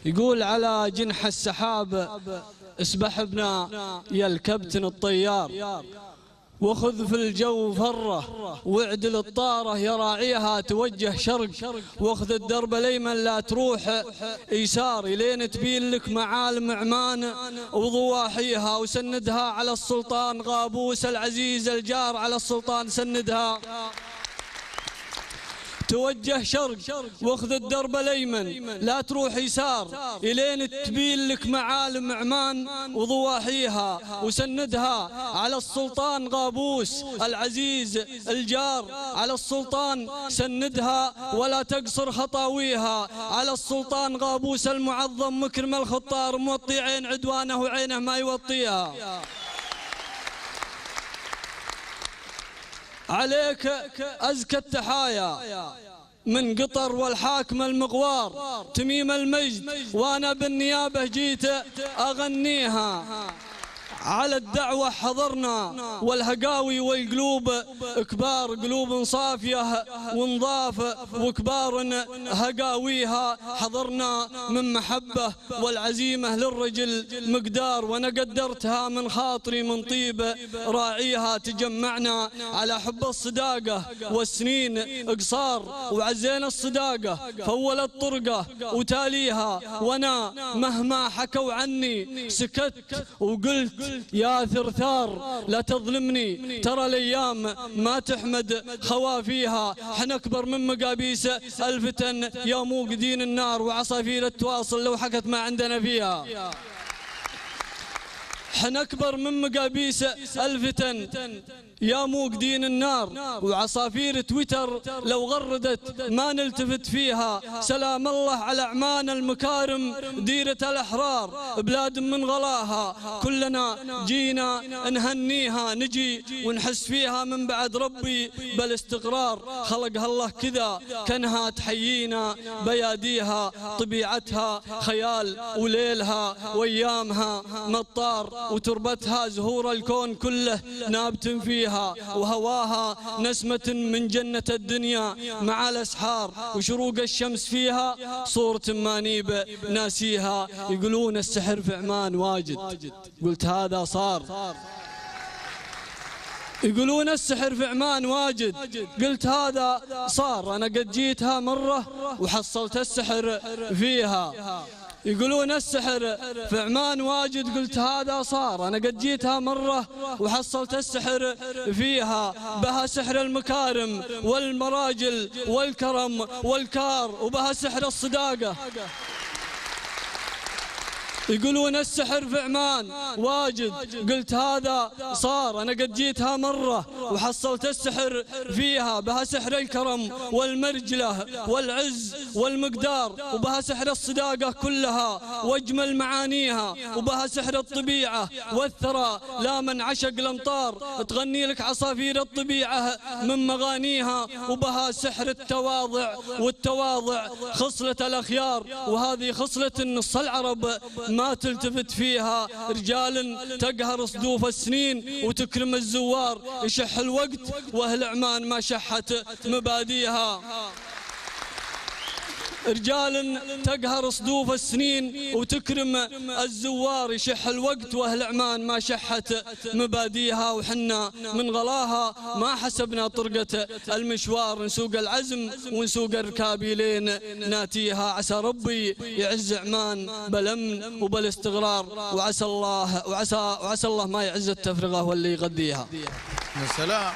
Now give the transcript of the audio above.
يقول على جنح السحاب اسبح بنا يا الكابتن الطيار، وخذ في الجو فره واعدل الطاره يا راعيها توجه شرق، واخذ الدرب الايمن لا تروح يسار الين تبين لك معالم عمان وضواحيها، وسندها على السلطان قابوس العزيز الجار، على السلطان سندها توجه شرق واخذ الدرب الايمن لا تروح يسار الين تبين لك معالم عمان وضواحيها، وسندها على السلطان قابوس العزيز الجار، على السلطان سندها ولا تقصر خطاويها، على السلطان قابوس المعظم مكرم الخطار موطي عين عدوانه وعينه ما يوطيها. عليك أزكى التحايا من قطر والحاكم المغوار تميم المجد، وانا بالنيابة جيت اغنيها. على الدعوة حضرنا والهقاوي والقلوب كبار، قلوب صافية ونضاف وكبار هقاويها، حضرنا من محبة والعزيمة للرجل مقدار، وانا قدرتها من خاطري من طيب راعيها. تجمعنا على حب الصداقة والسنين قصار، وعزينا الصداقة فول الطرقة وتاليها، وانا مهما حكوا عني سكت وقلت يا ثرثار لا تظلمني، ترى الايام ما تحمد خوافيها. حنا اكبر من مقابيس الفتن يا موقدين النار، وعصافير التواصل لو حكت ما عندنا فيها. حنا اكبر من مقابيس الفتن يا موقدين النار، وعصافير تويتر لو غردت ما نلتفت فيها. سلام الله على عمان المكارم ديرة الأحرار، بلاد من غلاها كلنا جينا نهنيها، نجي ونحس فيها من بعد ربي بالاستقرار. خلقها الله كذا كانها تحيينا بياديها، طبيعتها خيال وليلها وايامها مطار، وتربتها زهور الكون كله نابت فيها، وهواها نسمة من جنة الدنيا مع الأسحار، وشروق الشمس فيها صورة مانيب ناسيها. يقولون السحر في عمان واجد، قلت هذا صار. يقولون السحر في عمان واجد، قلت هذا صار. أنا قد جيتها مرة وحصلت السحر فيها. يقولون السحر في عمان واجد، قلت هذا صار. أنا قد جيتها مرة وحصلت السحر فيها، بها سحر المكارم والمراجل والكرم والكار، وبها سحر الصداقة. يقولون السحر في عمان واجد، قلت هذا صار. أنا قد جيتها مرة وحصلت السحر فيها، بها سحر الكرم والمرجلة والعز والمقدار، وبها سحر الصداقة كلها واجمل معانيها، وبها سحر الطبيعة والثرى. لا من عشق الامطار تغني لك عصافير الطبيعة من مغانيها، وبها سحر التواضع والتواضع خصلة الأخيار. وهذه خصلة نص العرب ما تلتفت فيها، رجال تقهر صدوف السنين وتكرم الزوار. يشح الوقت واهل عمان ما شحت مباديها، رجال تقهر صدوف السنين وتكرم الزوار. يشح الوقت واهل عمان ما شحت مباديها، وحنا من غلاها ما حسبنا طرقة المشوار. نسوق العزم ونسوق الركابي لين ناتيها. عسى ربي يعز عمان بالامن وبالاستقرار، وعسى الله ما يعز التفرقة واللي يغذيها. يا سلام.